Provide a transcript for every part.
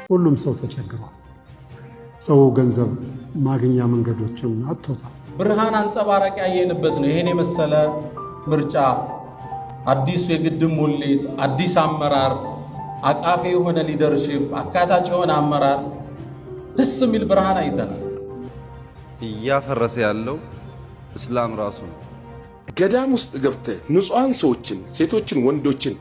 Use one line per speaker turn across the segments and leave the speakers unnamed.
ሁሉም ሰው ተቸግሯል። ሰው ገንዘብ ማግኛ መንገዶችን አጥቶታል።
ብርሃን አንጸባራቂ ያየንበት ነው። ይሄን የመሰለ ምርጫ፣ አዲሱ የግድብ ሙሌት፣ አዲስ አመራር፣ አቃፊ የሆነ ሊደርሺፕ፣ አካታች የሆነ አመራር፣ ደስ የሚል ብርሃን አይተናል።
እያፈረሰ ያለው እስላም ራሱ ነው።
ገዳም ውስጥ ገብተህ ንጹሃን ሰዎችን፣ ሴቶችን፣ ወንዶችን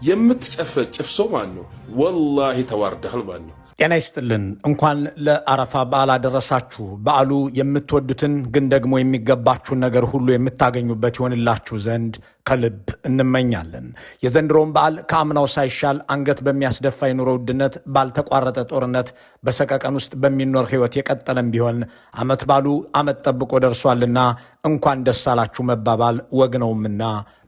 የምትጨፈጭፍ ሰው ማን ነው? ወላሂ ተዋርደሃል ማን ነው?
ጤና ይስጥልን። እንኳን ለአረፋ በዓል አደረሳችሁ። በዓሉ የምትወዱትን ግን ደግሞ የሚገባችሁን ነገር ሁሉ የምታገኙበት ይሆንላችሁ ዘንድ ከልብ እንመኛለን። የዘንድሮውን በዓል ከአምናው ሳይሻል አንገት በሚያስደፋ የኑሮ ውድነት፣ ባልተቋረጠ ጦርነት፣ በሰቀቀን ውስጥ በሚኖር ሕይወት የቀጠለም ቢሆን ዓመት ባሉ ዓመት ጠብቆ ደርሷልና እንኳን ደስ አላችሁ መባባል ወግ ነውምና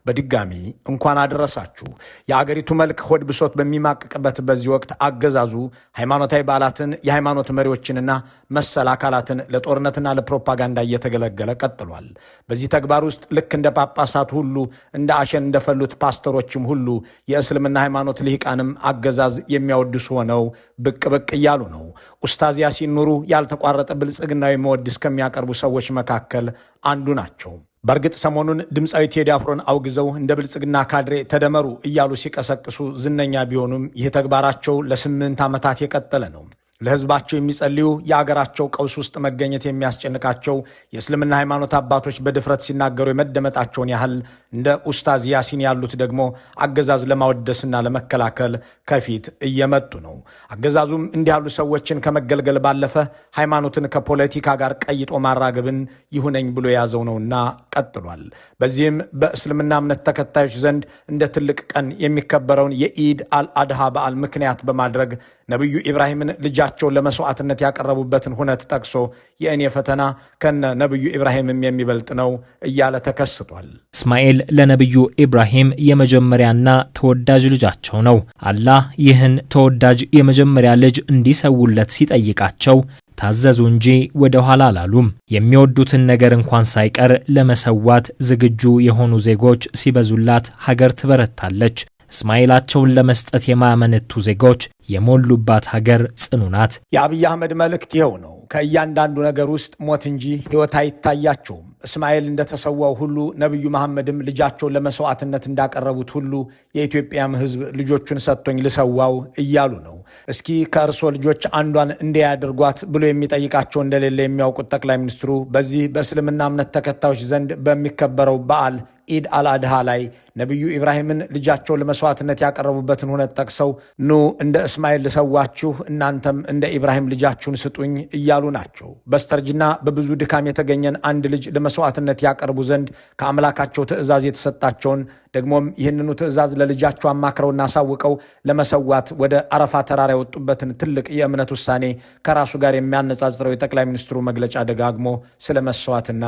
በድጋሚ እንኳን አደረሳችሁ። የአገሪቱ መልክ ሆድ ብሶት በሚማቅቅበት በዚህ ወቅት አገዛዙ ሃይማኖታዊ በዓላትን፣ የሃይማኖት መሪዎችንና መሰል አካላትን ለጦርነትና ለፕሮፓጋንዳ እየተገለገለ ቀጥሏል። በዚህ ተግባር ውስጥ ልክ እንደ ጳጳሳት ሁሉ እንደ አሸን እንደፈሉት ፓስተሮችም ሁሉ የእስልምና ሃይማኖት ልሂቃንም አገዛዝ የሚያወድሱ ሆነው ብቅ ብቅ እያሉ ነው። ኡስታዝ ያሲን ኑሩ ያልተቋረጠ ብልጽግናዊ መወድስ ከሚያቀርቡ ሰዎች መካከል አንዱ ናቸው። በእርግጥ ሰሞኑን ድምፃዊ ቴዲ አፍሮን አውግዘው እንደ ብልጽግና ካድሬ ተደመሩ እያሉ ሲቀሰቅሱ ዝነኛ ቢሆኑም ይህ ተግባራቸው ለ8 ዓመታት የቀጠለ ነው። ለሕዝባቸው የሚጸልዩ የአገራቸው ቀውስ ውስጥ መገኘት የሚያስጨንቃቸው የእስልምና ሃይማኖት አባቶች በድፍረት ሲናገሩ የመደመጣቸውን ያህል እንደ ኡስታዝ ያሲን ያሉት ደግሞ አገዛዝ ለማወደስና ለመከላከል ከፊት እየመጡ ነው። አገዛዙም እንዲህ ያሉ ሰዎችን ከመገልገል ባለፈ ሃይማኖትን ከፖለቲካ ጋር ቀይጦ ማራገብን ይሁነኝ ብሎ የያዘው ነውና ቀጥሏል። በዚህም በእስልምና እምነት ተከታዮች ዘንድ እንደ ትልቅ ቀን የሚከበረውን የኢድ አልአድሃ በዓል ምክንያት በማድረግ ነቢዩ ኢብራሂምን ልጃቸውን ለመስዋዕትነት ያቀረቡበትን ሁነት ጠቅሶ የእኔ ፈተና ከነ ነቢዩ ኢብራሂምም የሚበልጥ ነው እያለ ተከስቷል።
እስማኤል ለነቢዩ ኢብራሂም የመጀመሪያና ተወዳጅ ልጃቸው ነው። አላህ ይህን ተወዳጅ የመጀመሪያ ልጅ እንዲሰውለት ሲጠይቃቸው ታዘዙ እንጂ ወደ ኋላ አላሉም። የሚወዱትን ነገር እንኳን ሳይቀር ለመሰዋት ዝግጁ የሆኑ ዜጎች ሲበዙላት ሀገር ትበረታለች። እስማኤላቸውን ለመስጠት የማያመነቱ ዜጎች የሞሉባት ሀገር ጽኑ ናት።
የአብይ አህመድ መልእክት ይኸው ነው። ከእያንዳንዱ ነገር ውስጥ ሞት እንጂ ሕይወት አይታያቸውም። እስማኤል እንደተሰዋው ሁሉ ነቢዩ መሐመድም ልጃቸውን ለመስዋዕትነት እንዳቀረቡት ሁሉ የኢትዮጵያም ሕዝብ ልጆቹን ሰጥቶኝ ልሰዋው እያሉ ነው። እስኪ ከእርሶ ልጆች አንዷን እንዲያደርጓት ብሎ የሚጠይቃቸው እንደሌለ የሚያውቁት ጠቅላይ ሚኒስትሩ በዚህ በእስልምና እምነት ተከታዮች ዘንድ በሚከበረው በዓል ኢድ አልአድሃ ላይ ነቢዩ ኢብራሂምን ልጃቸውን ለመስዋዕትነት ያቀረቡበትን ሁነት ጠቅሰው ኑ እንደ እስማኤል ልሰዋችሁ፣ እናንተም እንደ ኢብራሂም ልጃችሁን ስጡኝ እያሉ ናቸው። በስተርጅና በብዙ ድካም የተገኘን አንድ ልጅ ለመስዋዕትነት ያቀርቡ ዘንድ ከአምላካቸው ትእዛዝ የተሰጣቸውን ደግሞም ይህንኑ ትእዛዝ ለልጃቸው አማክረውና አሳውቀው ለመሰዋት ወደ አረፋ ተራራ የወጡበትን ትልቅ የእምነት ውሳኔ ከራሱ ጋር የሚያነጻጽረው የጠቅላይ ሚኒስትሩ መግለጫ ደጋግሞ ስለ መስዋዕትና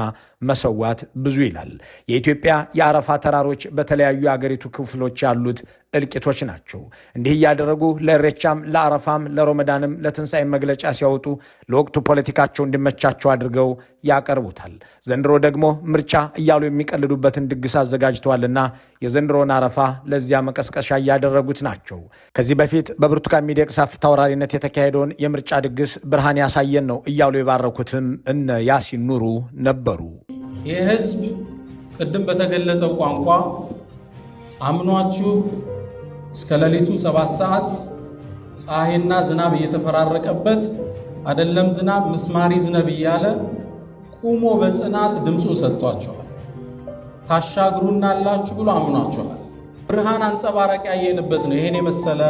መሰዋት ብዙ ይላል። የኢትዮጵያ የአረፋ ተራሮች በተለያዩ የአገሪቱ ክፍሎች ያሉት እልቂቶች ናቸው። እንዲህ እያደረጉ ለኢሬቻም፣ ለአረፋም፣ ለሮመዳንም፣ ለትንሣኤ መግለጫ ሲያወጡ ለወቅቱ ፖለቲካቸው እንዲመቻቸው አድርገው ያቀርቡታል። ዘንድሮ ደግሞ ምርጫ እያሉ የሚቀልዱበትን ድግስ አዘጋጅተዋልና የዘንድሮን አረፋ ለዚያ መቀስቀሻ እያደረጉት ናቸው። ከዚህ በፊት በብርቱካን ሚደቅሳ ፊት አውራሪነት የተካሄደውን የምርጫ ድግስ ብርሃን ያሳየን ነው እያሉ የባረኩትም እነ ያሲን ኑሩ ነበሩ።
ይህ ህዝብ ቅድም በተገለጠው ቋንቋ አምኗችሁ እስከ ሌሊቱ 7 ሰዓት ፀሐይና ዝናብ እየተፈራረቀበት አይደለም ዝናብ ምስማሪ ዝናብ እያለ ቁሞ በጽናት ድምፁን ሰጥቷቸዋል። ታሻግሩናላችሁ ብሎ አምኗቸዋል። ብርሃን አንጸባራቂ ያየንበት ነው። ይሄን የመሰለ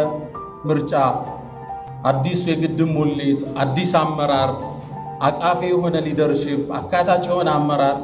ምርጫ፣ አዲሱ የግድብ ሙሌት፣ አዲስ አመራር፣ አቃፊ የሆነ ሊደርሺፕ፣ አካታች የሆነ አመራር፣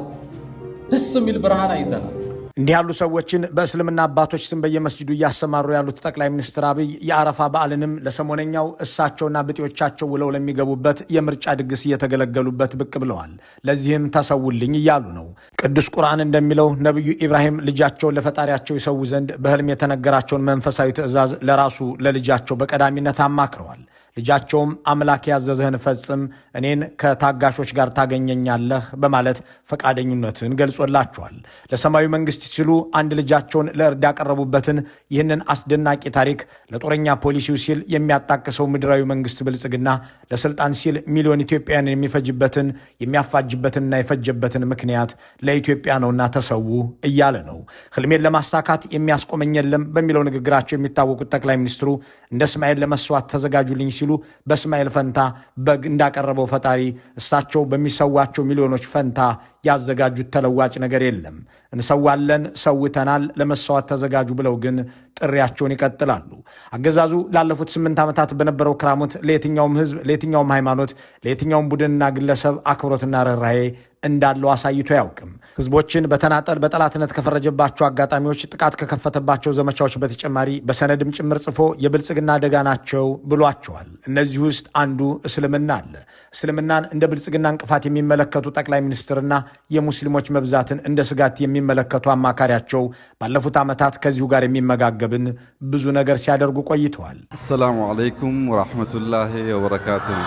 ደስ የሚል ብርሃን አይተናል።
እንዲህ ያሉ ሰዎችን በእስልምና አባቶች ስም በየመስጂዱ እያሰማሩ ያሉት ጠቅላይ ሚኒስትር አብይ የአረፋ በዓልንም ለሰሞነኛው እሳቸውና ብጤዎቻቸው ውለው ለሚገቡበት የምርጫ ድግስ እየተገለገሉበት ብቅ ብለዋል። ለዚህም ተሰውልኝ እያሉ ነው። ቅዱስ ቁርአን እንደሚለው ነቢዩ ኢብራሂም ልጃቸውን ለፈጣሪያቸው ይሰዉ ዘንድ በህልም የተነገራቸውን መንፈሳዊ ትእዛዝ ለራሱ ለልጃቸው በቀዳሚነት አማክረዋል። ልጃቸውም አምላክ ያዘዘህን ፈጽም እኔን ከታጋሾች ጋር ታገኘኛለህ በማለት ፈቃደኝነትን ገልጾላቸዋል። ለሰማያዊ መንግስት ሲሉ አንድ ልጃቸውን ለእርድ ያቀረቡበትን ይህንን አስደናቂ ታሪክ ለጦረኛ ፖሊሲው ሲል የሚያጣቅሰው ምድራዊ መንግስት ብልጽግና ለስልጣን ሲል ሚሊዮን ኢትዮጵያውያንን የሚፈጅበትን የሚያፋጅበትንና የፈጀበትን ምክንያት ለኢትዮጵያ ነውና ተሰዉ እያለ ነው። ህልሜን ለማሳካት የሚያስቆመኝ የለም በሚለው ንግግራቸው የሚታወቁት ጠቅላይ ሚኒስትሩ እንደ እስማኤል ለመስዋዕት ተዘጋጁልኝ ሲሉ በእስማኤል ፈንታ በግ እንዳቀረበው ፈጣሪ እሳቸው በሚሰዋቸው ሚሊዮኖች ፈንታ ያዘጋጁት ተለዋጭ ነገር የለም። እንሰዋለን፣ ሰውተናል፣ ለመስዋዕት ተዘጋጁ ብለው ግን ጥሪያቸውን ይቀጥላሉ። አገዛዙ ላለፉት 8 ዓመታት በነበረው ክራሞት ለየትኛውም ህዝብ፣ ለየትኛውም ሃይማኖት፣ ለየትኛውም ቡድንና ግለሰብ አክብሮትና ርኅራኄ እንዳለው አሳይቶ አያውቅም። ህዝቦችን በተናጠል በጠላትነት ከፈረጀባቸው አጋጣሚዎች፣ ጥቃት ከከፈተባቸው ዘመቻዎች በተጨማሪ በሰነድም ጭምር ጽፎ የብልጽግና አደጋ ናቸው ብሏቸዋል። እነዚህ ውስጥ አንዱ እስልምና አለ። እስልምናን እንደ ብልጽግና እንቅፋት የሚመለከቱ ጠቅላይ ሚኒስትርና የሙስሊሞች መብዛትን እንደ ስጋት የሚመለከቱ አማካሪያቸው ባለፉት ዓመታት ከዚሁ ጋር የሚመጋገብን ብዙ ነገር ሲያደርጉ ቆይተዋል።
አሰላሙ አለይኩም ወራህመቱላሂ ወበረካቱሁ።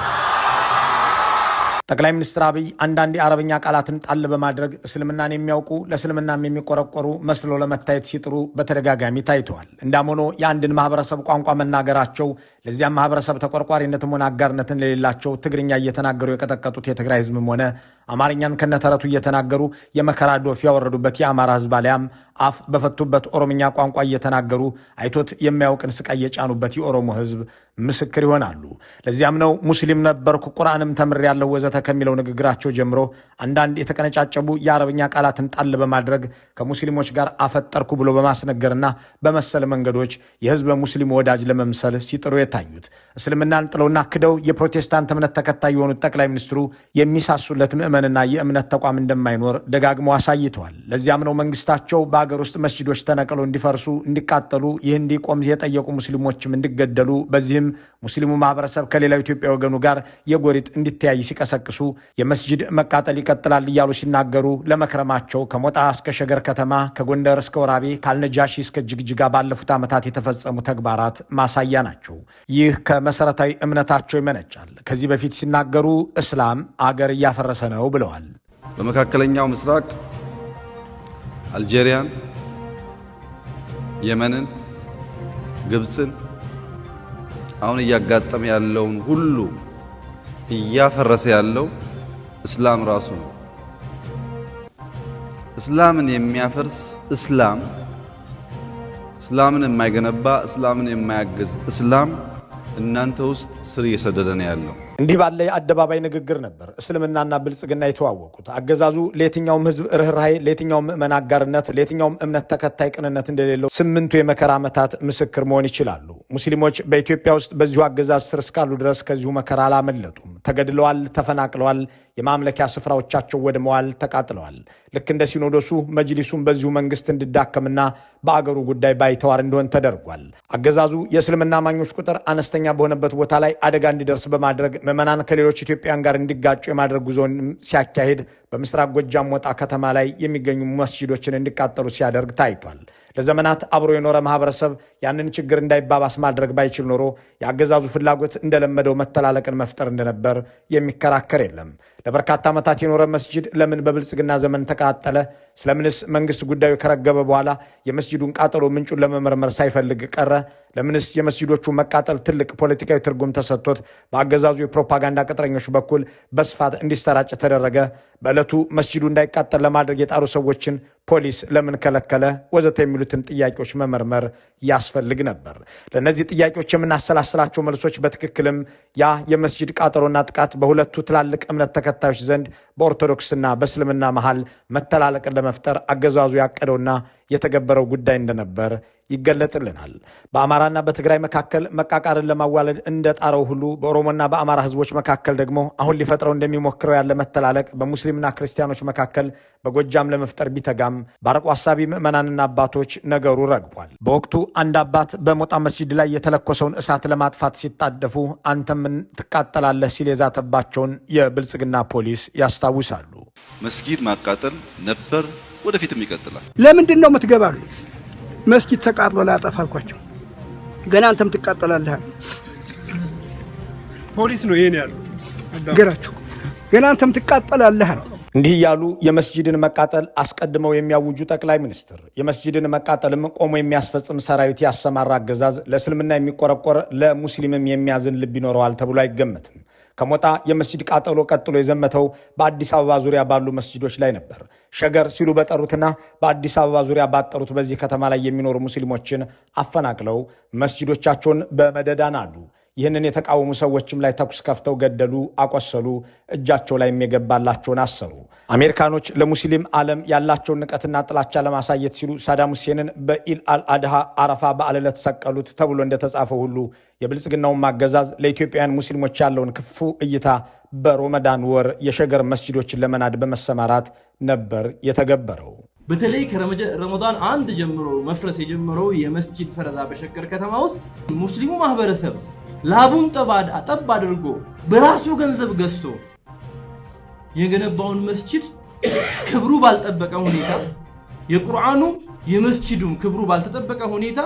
ጠቅላይ ሚኒስትር አብይ አንዳንድ የአረብኛ ቃላትን ጣል በማድረግ እስልምናን የሚያውቁ ለእስልምናም የሚቆረቆሩ መስለው ለመታየት ሲጥሩ በተደጋጋሚ ታይተዋል። እንዳም ሆኖ የአንድን ማህበረሰብ ቋንቋ መናገራቸው ለዚያም ማህበረሰብ ተቆርቋሪነትም ሆነ አጋርነትን ለሌላቸው ትግርኛ እየተናገሩ የቀጠቀጡት የትግራይ ህዝብም ሆነ አማርኛን ከነተረቱ እየተናገሩ የመከራ ዶፍ ያወረዱበት የአማራ ህዝብ አሊያም አፍ በፈቱበት ኦሮምኛ ቋንቋ እየተናገሩ አይቶት የማያውቅን ስቃይ የጫኑበት የኦሮሞ ህዝብ ምስክር ይሆናሉ። ለዚያም ነው ሙስሊም ነበርኩ ቁርአንም ተምሬያለሁ ወዘተ ከሚለው ንግግራቸው ጀምሮ አንዳንድ የተቀነጫጨቡ የአረብኛ ቃላትን ጣል በማድረግ ከሙስሊሞች ጋር አፈጠርኩ ብሎ በማስነገርና በመሰል መንገዶች የህዝበ ሙስሊም ወዳጅ ለመምሰል ሲጥሩ የታዩት። እስልምናን ጥለውና ክደው የፕሮቴስታንት እምነት ተከታይ የሆኑት ጠቅላይ ሚኒስትሩ የሚሳሱለት ምዕመንና የእምነት ተቋም እንደማይኖር ደጋግመው አሳይተዋል። ለዚያም ነው መንግስታቸው በአገር ውስጥ መስጂዶች ተነቅለው እንዲፈርሱ፣ እንዲቃጠሉ፣ ይህ እንዲቆም የጠየቁ ሙስሊሞችም እንዲገደሉ፣ በዚህም ሙስሊሙ ማህበረሰብ ከሌላው ኢትዮጵያ ወገኑ ጋር የጎሪጥ እንዲተያይ ሲቀሰቅሱ የመስጂድ መቃጠል ይቀጥላል እያሉ ሲናገሩ ለመክረማቸው ከሞጣ እስከ ሸገር ከተማ፣ ከጎንደር እስከ ወራቤ፣ ካልነጃሺ እስከ ጅግጅጋ ባለፉት ዓመታት የተፈጸሙ ተግባራት ማሳያ ናቸው። ይህ ከመሰረታዊ እምነታቸው ይመነጫል። ከዚህ በፊት ሲናገሩ እስላም አገር እያፈረሰ ነው ብለዋል።
በመካከለኛው ምስራቅ አልጄሪያን፣ የመንን፣ ግብፅን አሁን እያጋጠመ ያለውን ሁሉ እያፈረሰ ያለው እስላም ራሱ ነው። እስላምን የሚያፈርስ እስላምን የማይገነባ እስላምን የማያግዝ እስላም እናንተ ውስጥ ስር እየሰደደ ነው ያለው።
እንዲህ ባለ የአደባባይ ንግግር ነበር እስልምናና ብልጽግና የተዋወቁት። አገዛዙ ለየትኛውም ህዝብ ርኅራኄ፣ ለየትኛውም ምዕመን አጋርነት፣ ለየትኛውም እምነት ተከታይ ቅንነት እንደሌለው 8ቱ የመከራ ዓመታት ምስክር መሆን ይችላሉ። ሙስሊሞች በኢትዮጵያ ውስጥ በዚሁ አገዛዝ ስር እስካሉ ድረስ ከዚሁ መከራ አላመለጡም። ተገድለዋል፣ ተፈናቅለዋል፣ የማምለኪያ ስፍራዎቻቸው ወድመዋል፣ ተቃጥለዋል። ልክ እንደ ሲኖዶሱ መጅሊሱም በዚሁ መንግስት እንዲዳከምና በአገሩ ጉዳይ ባይተዋር እንዲሆን ተደርጓል። አገዛዙ የእስልምና አማኞች ቁጥር አነስተኛ በሆነበት ቦታ ላይ አደጋ እንዲደርስ በማድረግ ምዕመናን ከሌሎች ኢትዮጵያውያን ጋር እንዲጋጩ የማድረግ ጉዞን ሲያካሂድ በምስራቅ ጎጃም ሞጣ ከተማ ላይ የሚገኙ መስጂዶችን እንዲቃጠሉ ሲያደርግ ታይቷል። ለዘመናት አብሮ የኖረ ማህበረሰብ ያንን ችግር እንዳይባባስ ማድረግ ባይችል ኖሮ የአገዛዙ ፍላጎት እንደለመደው መተላለቅን መፍጠር እንደነበር የሚከራከር የለም። ለበርካታ ዓመታት የኖረ መስጂድ ለምን በብልጽግና ዘመን ተቃጠለ? ስለምንስ መንግስት ጉዳዩ ከረገበ በኋላ የመስጂዱን ቃጠሎ ምንጩን ለመመርመር ሳይፈልግ ቀረ? ለምንስ የመስጂዶቹ መቃጠል ትልቅ ፖለቲካዊ ትርጉም ተሰጥቶት በአገዛዙ የፕሮፓጋንዳ ቅጥረኞች በኩል በስፋት እንዲሰራጭ ተደረገ? በዕለቱ መስጂዱ እንዳይቃጠል ለማድረግ የጣሩ ሰዎችን ፖሊስ ለምን ከለከለ? ወዘተ የሚሉትን ጥያቄዎች መመርመር ያስፈልግ ነበር። ለእነዚህ ጥያቄዎች የምናሰላስላቸው መልሶች በትክክልም ያ የመስጂድ ቃጠሎና ጥቃት በሁለቱ ትላልቅ እምነት ተከታዮች ዘንድ በኦርቶዶክስና በእስልምና መሃል መተላለቅን ለመፍጠር አገዛዙ ያቀደውና የተገበረው ጉዳይ እንደነበር ይገለጥልናል። በአማራና በትግራይ መካከል መቃቃርን ለማዋለድ እንደ ጣረው ሁሉ በኦሮሞና በአማራ ህዝቦች መካከል ደግሞ አሁን ሊፈጥረው እንደሚሞክረው ያለ መተላለቅ በሙስሊምና ክርስቲያኖች መካከል በጎጃም ለመፍጠር ቢተጋም በአርቆ ሐሳቢ ምዕመናንና አባቶች ነገሩ ረግቧል። በወቅቱ አንድ አባት በሞጣ መስጂድ ላይ የተለኮሰውን እሳት ለማጥፋት ሲጣደፉ አንተ ምን ትቃጠላለህ ሲል የዛተባቸውን የብልጽግና ፖሊስ ያስታውሳሉ።
መስጊድ ማቃጠል ነበር፣ ወደፊትም ይቀጥላል።
ለምንድን ነው የምትገባሉ? መስጊድ ተቃጥሎ ላጠፋ አልኳቸው። ገና አንተም ትቃጠላለህ። ፖሊስ ነው ይሄን ያለው ገራቸው ገና አንተም ትቃጠላለህ።
እንዲህ ያሉ የመስጂድን መቃጠል አስቀድመው የሚያውጁ ጠቅላይ ሚኒስትር የመስጂድን መቃጠልም ቆሞ የሚያስፈጽም ሰራዊት ያሰማራ አገዛዝ ለእስልምና የሚቆረቆር ለሙስሊምም የሚያዝን ልብ ይኖረዋል ተብሎ አይገመትም። ከሞጣ የመስጂድ ቃጠሎ ቀጥሎ የዘመተው በአዲስ አበባ ዙሪያ ባሉ መስጂዶች ላይ ነበር። ሸገር ሲሉ በጠሩትና በአዲስ አበባ ዙሪያ ባጠሩት በዚህ ከተማ ላይ የሚኖሩ ሙስሊሞችን አፈናቅለው መስጂዶቻቸውን በመደዳ ናዱ። ይህንን የተቃወሙ ሰዎችም ላይ ተኩስ ከፍተው ገደሉ፣ አቆሰሉ፣ እጃቸው ላይ የገባላቸውን አሰሩ። አሜሪካኖች ለሙስሊም ዓለም ያላቸውን ንቀትና ጥላቻ ለማሳየት ሲሉ ሳዳም ሁሴንን በኢድ አልአድሃ አረፋ በዓል ዕለት ሰቀሉት ተብሎ እንደተጻፈው ሁሉ የብልጽግናውን ማገዛዝ ለኢትዮጵያውያን ሙስሊሞች ያለውን ክፉ እይታ በሮመዳን ወር የሸገር መስጂዶችን ለመናድ በመሰማራት ነበር የተገበረው።
በተለይ ከረመዳን አንድ ጀምሮ መፍረስ የጀመረው የመስጂድ ፈረዛ በሸገር ከተማ ውስጥ ሙስሊሙ ማህበረሰብ ላቡን ጠብ አድርጎ በራሱ ገንዘብ ገዝቶ የገነባውን መስጂድ ክብሩ ባልጠበቀ ሁኔታ የቁርአኑ የመስጂዱም ክብሩ ባልተጠበቀ ሁኔታ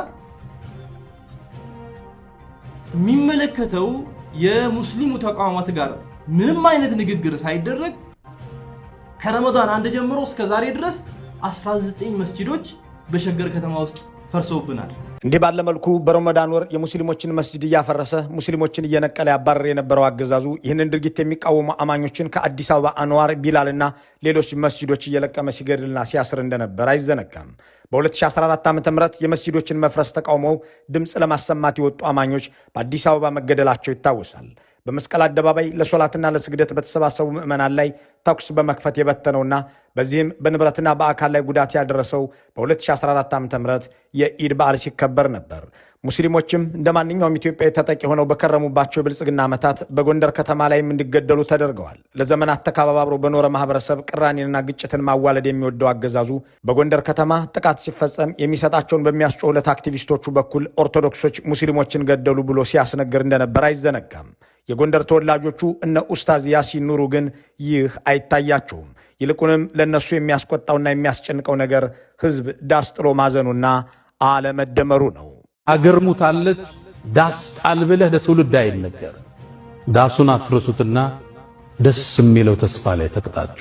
የሚመለከተው የሙስሊሙ ተቋማት ጋር ምንም አይነት ንግግር ሳይደረግ ከረመዳን አንድ ጀምሮ እስከ ዛሬ ድረስ 19 መስጂዶች በሸገር ከተማ ውስጥ ፈርሰውብናል።
እንዲህ ባለ መልኩ በረመዳን ወር የሙስሊሞችን መስጂድ እያፈረሰ ሙስሊሞችን እየነቀለ ያባረር የነበረው አገዛዙ ይህንን ድርጊት የሚቃወሙ አማኞችን ከአዲስ አበባ አንዋር፣ ቢላልና ሌሎች መስጂዶች እየለቀመ ሲገድልና ሲያስር እንደነበር አይዘነጋም። በ2014 ዓ.ም የመስጂዶችን መፍረስ ተቃውመው ድምፅ ለማሰማት የወጡ አማኞች በአዲስ አበባ መገደላቸው ይታወሳል። በመስቀል አደባባይ ለሶላትና ለስግደት በተሰባሰቡ ምዕመናን ላይ ተኩስ በመክፈት የበተነውና በዚህም በንብረትና በአካል ላይ ጉዳት ያደረሰው በ2014 ዓ.ም የኢድ በዓል ሲከበር ነበር። ሙስሊሞችም እንደ ማንኛውም ኢትዮጵያዊ ተጠቂ ሆነው በከረሙባቸው የብልጽግና ዓመታት በጎንደር ከተማ ላይም እንዲገደሉ ተደርገዋል። ለዘመናት ተከባብሮ በኖረ ማህበረሰብ ቅራኔንና ግጭትን ማዋለድ የሚወደው አገዛዙ በጎንደር ከተማ ጥቃት ሲፈጸም የሚሰጣቸውን በሚያስጮሁለት አክቲቪስቶቹ በኩል ኦርቶዶክሶች ሙስሊሞችን ገደሉ ብሎ ሲያስነግር እንደነበር አይዘነጋም። የጎንደር ተወላጆቹ እነ ኡስታዝ ያሲን ኑሩ ግን ይህ አይታያቸውም። ይልቁንም ለነሱ የሚያስቆጣውና የሚያስጨንቀው ነገር ህዝብ ዳስ ጥሎ ማዘኑና አለመደመሩ ነው።
አገር ሙታለች ዳስ ጣል ብለህ ለትውልድ አይነገር። ዳሱን አፍርሱትና ደስ የሚለው ተስፋ ላይ ተቅጣጩ።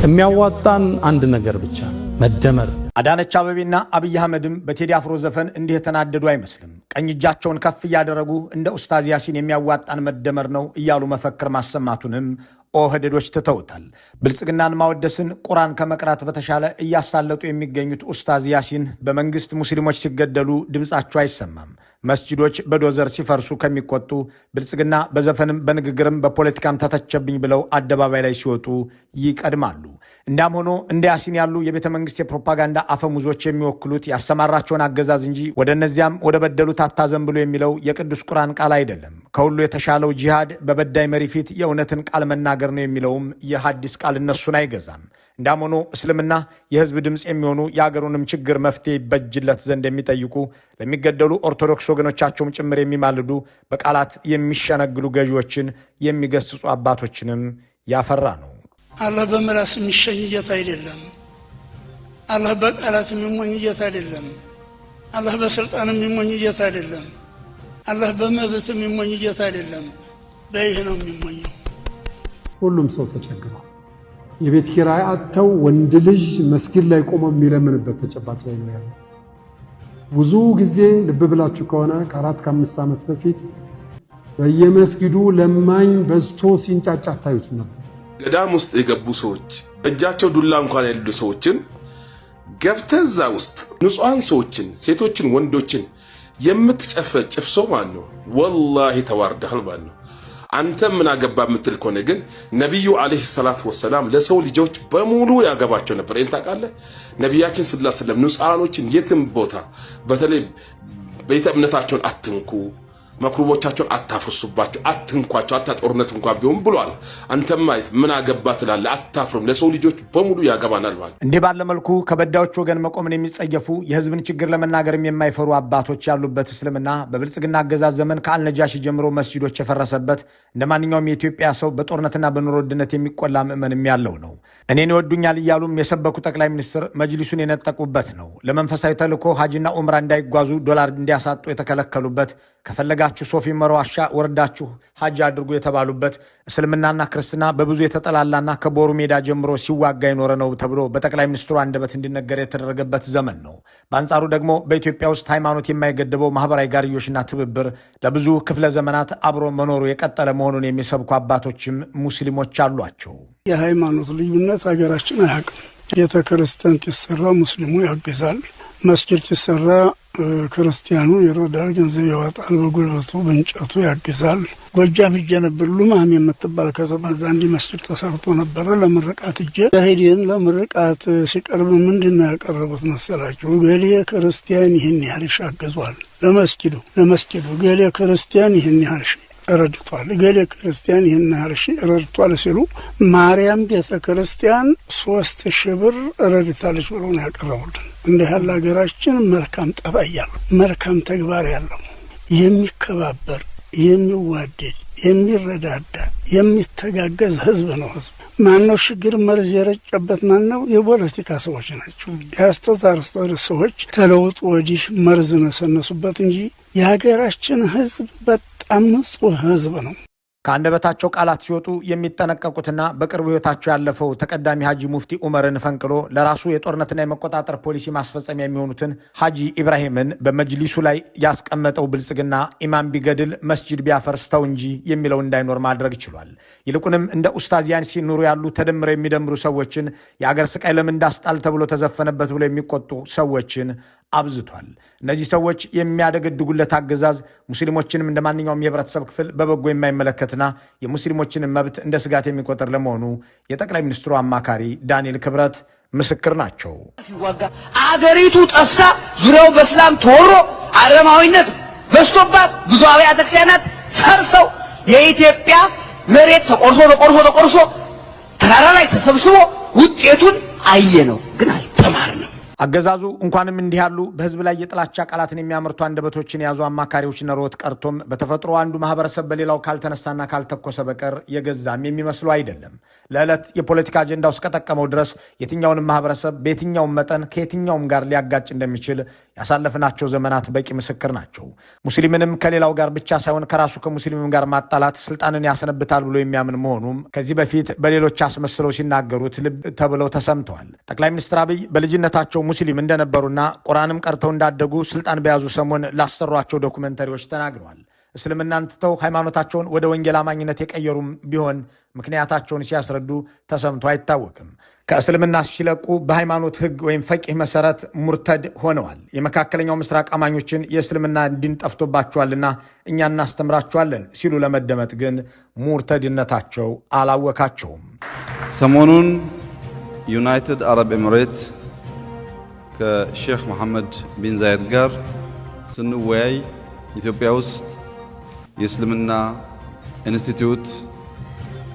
የሚያዋጣን አንድ ነገር ብቻ መደመር።
አዳነች አበቤና አብይ አህመድም በቴዲ አፍሮ ዘፈን እንዲህ የተናደዱ አይመስልም። ቀኝ እጃቸውን ከፍ እያደረጉ እንደ ኡስታዝ ያሲን የሚያዋጣን መደመር ነው እያሉ መፈክር ማሰማቱንም ኦህዴዶች ትተውታል። ብልጽግናን ማወደስን ቁርአን ከመቅራት በተሻለ እያሳለጡ የሚገኙት ኡስታዝ ያሲን በመንግስት ሙስሊሞች ሲገደሉ ድምፃቸው አይሰማም። መስጂዶች በዶዘር ሲፈርሱ ከሚቆጡ ብልጽግና በዘፈንም በንግግርም በፖለቲካም ተተቸብኝ ብለው አደባባይ ላይ ሲወጡ ይቀድማሉ። እንዳም ሆኖ እንደ ያሲን ያሉ የቤተ መንግስት የፕሮፓጋንዳ አፈሙዞች የሚወክሉት ያሰማራቸውን አገዛዝ እንጂ ወደ እነዚያም ወደ በደሉት አታዘንብሉ የሚለው የቅዱስ ቁርአን ቃል አይደለም። ከሁሉ የተሻለው ጂሃድ በበዳይ መሪ ፊት የእውነትን ቃል መናገር ነው የሚለውም የሐዲስ ቃል እነሱን አይገዛም። እንዳም ሆኖ እስልምና የህዝብ ድምፅ የሚሆኑ የአገሩንም ችግር መፍትሄ ይበጅለት ዘንድ የሚጠይቁ ለሚገደሉ ኦርቶዶክስ ወገኖቻቸውም ጭምር የሚማልዱ በቃላት የሚሸነግሉ ገዢዎችን የሚገስጹ አባቶችንም ያፈራ ነው።
አላህ በመላስ የሚሸኝ ጌታ አይደለም። አላህ በቃላት የሚሞኝ ጌታ አይደለም። አላህ በስልጣን የሚሞኝ ጌታ አይደለም። አላህ በመብት የሚሞኝ ጌታ አይደለም። በይህ ነው የሚሞኘው።
ሁሉም ሰው ተቸግሯል። የቤት ኪራይ አጥተው ወንድ ልጅ መስጊድ ላይ ቆሞ የሚለምንበት ተጨባጭ ላይ ነው ያለው። ብዙ ጊዜ ልብ ብላችሁ ከሆነ ከ4-5 ዓመት በፊት በየመስጊዱ ለማኝ በዝቶ ሲንጫጫ ታዩት ነበር።
ገዳም ውስጥ የገቡ ሰዎች በእጃቸው ዱላ እንኳን ያሉ ሰዎችን ገብተህ እዛ ውስጥ ንጹሃን ሰዎችን፣ ሴቶችን፣ ወንዶችን የምትጨፈጭፍ ሰው ማን ነው? ወላሂ ተዋርደሃል ማን ነው? አንተም ምን አገባ የምትል ከሆነ ግን ነቢዩ አለይሂ ሰላቱ ወሰላም ለሰው ልጆች በሙሉ ያገባቸው ነበር። ይህን ታውቃለህ? ነቢያችን ሰለላሁ ዐለይሂ ወሰለም ንጹሃኖችን የትም ቦታ በተለይ ቤተ እምነታቸውን አትንኩ፣ መክሩቦቻቸውን አታፍርሱባቸው፣ አትንኳቸው፣ ጦርነት እንኳን ቢሆን ብሏል። አንተም ማለት ምን አገባ ትላለህ? አታፍርም? ለሰው ልጆች በሙሉ ያገባናል ማለት።
እንዲህ ባለ መልኩ ከበዳዮች ወገን መቆምን የሚጸየፉ የህዝብን ችግር ለመናገርም የማይፈሩ አባቶች ያሉበት እስልምና በብልጽግና አገዛዝ ዘመን ከአልነጃሺ ጀምሮ መስጂዶች የፈረሰበት እንደ ማንኛውም የኢትዮጵያ ሰው በጦርነትና በኑሮ ውድነት የሚቆላ ምዕመንም ያለው ነው። እኔን ይወዱኛል እያሉም የሰበኩ ጠቅላይ ሚኒስትር መጅሊሱን የነጠቁበት ነው። ለመንፈሳዊ ተልእኮ ሀጅና ኡምራ እንዳይጓዙ ዶላር እንዲያሳጡ የተከለከሉበት ከፈለጋችሁ ሶፊ ዑመር ዋሻ ወርዳችሁ ሐጅ አድርጉ የተባሉበት እስልምናና ክርስትና በብዙ የተጠላላና ከቦሩ ሜዳ ጀምሮ ሲዋጋ የኖረ ነው ተብሎ በጠቅላይ ሚኒስትሩ አንደበት እንዲነገር የተደረገበት ዘመን ነው። በአንጻሩ ደግሞ በኢትዮጵያ ውስጥ ሃይማኖት የማይገድበው ማህበራዊ ጋርዮሽና ትብብር ለብዙ ክፍለ ዘመናት አብሮ መኖሩ የቀጠለ መሆኑን የሚሰብኩ አባቶችም ሙስሊሞች አሏቸው።
የሃይማኖት ልዩነት ሀገራችን አያውቅም። ቤተ ክርስቲያን ሲሰራ ሙስሊሙ ያግዛል፣ መስጊድ ሲሰራ ክርስቲያኑ ይረዳል፣ ገንዘብ ያወጣል፣ በጉልበቱ በእንጨቱ ያግዛል። ጎጃም ሂጄ ነበር። ሉማም የምትባል ከተማ እዛ አንድ መስጊድ ተሰርቶ ነበረ። ለምርቃት ሂጄ ሄድን። ለምርቃት ሲቀርብ ምንድን ነው ያቀረቡት መሰላችሁ? ገሌ ክርስቲያን ይህን ያህል አግዟል፣ ለመስጊዱ ገሌ ክርስቲያን ይህን ያህል ረድቷል፣ ገሌ ክርስቲያን ይህን ያህል ረድቷል ሲሉ ማርያም ቤተ ክርስቲያን 3000 ብር ረድታለች ብሎ ነው ያቀረቡልን። እንዲህ ያለ ሀገራችን መልካም ጠባይ ያለው መልካም ተግባር ያለው የሚከባበር የሚዋደድ የሚረዳዳ የሚተጋገዝ ህዝብ ነው። ህዝብ ማነው ችግር መርዝ የረጨበት? ማነው? የፖለቲካ ሰዎች ናቸው። የአስተዳደር ሰዎች ተለውጦ ወዲህ መርዝ ነሰነሱበት እንጂ የሀገራችን ህዝብ በጣም ንጹህ ህዝብ ነው።
ከአንደበታቸው ቃላት ሲወጡ የሚጠነቀቁትና በቅርቡ ህይወታቸው ያለፈው ተቀዳሚ ሐጂ ሙፍቲ ዑመርን ፈንቅሎ ለራሱ የጦርነትና የመቆጣጠር ፖሊሲ ማስፈጸሚያ የሚሆኑትን ሐጂ ኢብራሂምን በመጅሊሱ ላይ ያስቀመጠው ብልጽግና ኢማም ቢገድል መስጂድ ቢያፈርስ ተው እንጂ የሚለው እንዳይኖር ማድረግ ችሏል። ይልቁንም እንደ ኡስታዝ ያሲን ኑሩ ያሉ ተደምረው የሚደምሩ ሰዎችን የአገር ስቃይ ለምን እንዳስጣል ተብሎ ተዘፈነበት ብሎ የሚቆጡ ሰዎችን አብዝቷል። እነዚህ ሰዎች የሚያደገድጉለት አገዛዝ ሙስሊሞችንም እንደ ማንኛውም የህብረተሰብ ክፍል በበጎ የማይመለከትና የሙስሊሞችን መብት እንደ ስጋት የሚቆጠር ለመሆኑ የጠቅላይ ሚኒስትሩ አማካሪ ዳንኤል ክብረት ምስክር ናቸው።
አገሪቱ ጠፍታ ዙሪያው በእስላም ተወሮ አረማዊነት በዝቶባት ብዙ አብያተ ክርስቲያናት ፈርሰው የኢትዮጵያ መሬት ተቆርሶ ተራራ ላይ ተሰብስቦ ውጤቱን አየነው፣ ግን አልተማርንም።
አገዛዙ እንኳንም እንዲህ ያሉ በህዝብ ላይ የጥላቻ ቃላትን የሚያመርቱ አንደበቶችን የያዙ አማካሪዎች ነሮት ቀርቶም በተፈጥሮ አንዱ ማህበረሰብ በሌላው ካልተነሳና ካልተኮሰ በቀር የገዛም የሚመስሉ አይደለም። ለዕለት የፖለቲካ አጀንዳው እስከጠቀመው ድረስ የትኛውንም ማህበረሰብ በየትኛውም መጠን ከየትኛውም ጋር ሊያጋጭ እንደሚችል ያሳለፍናቸው ዘመናት በቂ ምስክር ናቸው። ሙስሊምንም ከሌላው ጋር ብቻ ሳይሆን ከራሱ ከሙስሊምም ጋር ማጣላት ስልጣንን ያሰነብታል ብሎ የሚያምን መሆኑም ከዚህ በፊት በሌሎች አስመስለው ሲናገሩት ልብ ተብለው ተሰምተዋል። ጠቅላይ ሚኒስትር አብይ በልጅነታቸው ሙስሊም እንደነበሩና ቁርአንም ቀርተው እንዳደጉ ስልጣን በያዙ ሰሞን ላሰሯቸው ዶኩመንተሪዎች ተናግረዋል። እስልምናን ትተው ሃይማኖታቸውን ወደ ወንጌል አማኝነት የቀየሩም ቢሆን ምክንያታቸውን ሲያስረዱ ተሰምቶ አይታወቅም። ከእስልምና ሲለቁ በሃይማኖት ህግ ወይም ፈቂህ መሰረት ሙርተድ ሆነዋል። የመካከለኛው ምስራቅ አማኞችን የእስልምና ዲን ጠፍቶባቸዋልና እኛ እናስተምራቸዋለን ሲሉ ለመደመጥ ግን ሙርተድነታቸው አላወካቸውም።
ሰሞኑን ዩናይትድ አረብ ኤሚሬት ከሼክ መሐመድ ቢን ዛይድ ጋር ስንወያይ ኢትዮጵያ ውስጥ የእስልምና ኢንስቲትዩት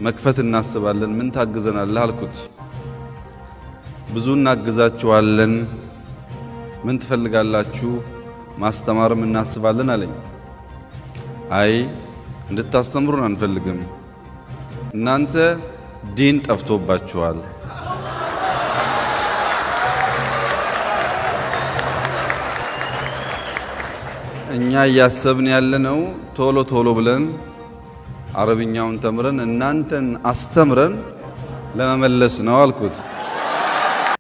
መክፈት እናስባለን፣ ምን ታግዘናለህ አልኩት። ብዙ እናግዛችኋለን፣ ምን ትፈልጋላችሁ? ማስተማርም እናስባለን አለኝ። አይ እንድታስተምሩን አንፈልግም፣ እናንተ ዲን ጠፍቶባችኋል። እኛ እያሰብን ያለነው ቶሎ ብለን አረብኛውን ተምረን እናንተን አስተምረን ለመመለስ ነው አልኩት።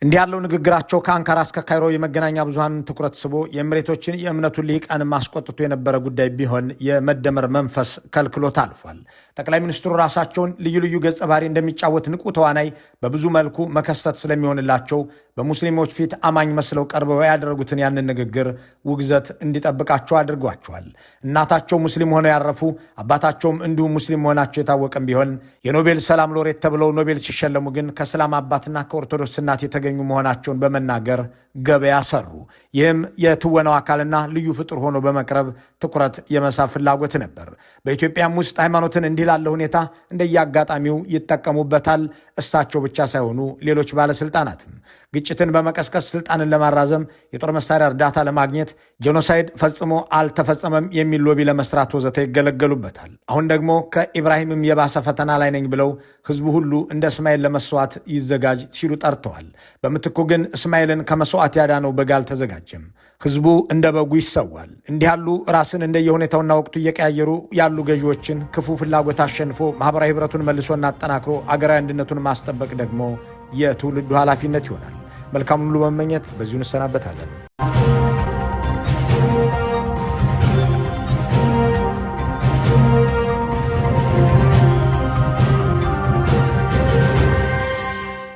እንዲህ ያለው ንግግራቸው ከአንካራ እስከ ካይሮ የመገናኛ ብዙሃን ትኩረት ስቦ የእምሬቶችን የእምነቱን ሊቃን ማስቆጥቶ የነበረ ጉዳይ ቢሆን የመደመር መንፈስ ከልክሎት አልፏል። ጠቅላይ ሚኒስትሩ ራሳቸውን ልዩ ገጸ ባህሪ እንደሚጫወት ንቁ ተዋናይ በብዙ መልኩ መከሰት ስለሚሆንላቸው በሙስሊሞች ፊት አማኝ መስለው ቀርበው ያደረጉትን ያንን ንግግር ውግዘት እንዲጠብቃቸው አድርጓቸዋል። እናታቸው ሙስሊም ሆነው ያረፉ አባታቸውም እንዲሁ ሙስሊም መሆናቸው የታወቀም ቢሆን የኖቤል ሰላም ሎሬት ተብለው ኖቤል ሲሸለሙ ግን ከእስላም አባትና ከኦርቶዶክስ እናት የተገኙ መሆናቸውን በመናገር ገበያ ሰሩ። ይህም የትወናው አካልና ልዩ ፍጡር ሆኖ በመቅረብ ትኩረት የመሳብ ፍላጎት ነበር። በኢትዮጵያም ውስጥ ሃይማኖትን እንዲህ ላለ ሁኔታ እንደየአጋጣሚው ይጠቀሙበታል። እሳቸው ብቻ ሳይሆኑ ሌሎች ባለስልጣናትም ግጭትን በመቀስቀስ ስልጣንን ለማራዘም፣ የጦር መሳሪያ እርዳታ ለማግኘት፣ ጄኖሳይድ ፈጽሞ አልተፈጸመም የሚል ሎቢ ለመስራት ወዘተ ይገለገሉበታል። አሁን ደግሞ ከኢብራሂምም የባሰ ፈተና ላይ ነኝ ብለው ህዝቡ ሁሉ እንደ እስማኤል ለመስዋዕት ይዘጋጅ ሲሉ ጠርተዋል። በምትኩ ግን እስማኤልን ከመስዋዕት ያዳነው በግ አልተዘጋጀም። ህዝቡ እንደ በጉ ይሰዋል። እንዲህ ያሉ ራስን እንደየሁኔታውና ወቅቱ እየቀያየሩ ያሉ ገዢዎችን ክፉ ፍላጎት አሸንፎ ማህበራዊ ህብረቱን መልሶና አጠናክሮ አገራዊ አንድነቱን ማስጠበቅ ደግሞ የትውልዱ ኃላፊነት ይሆናል። መልካም ሁሉ በመመኘት በዚሁ እንሰናበታለን።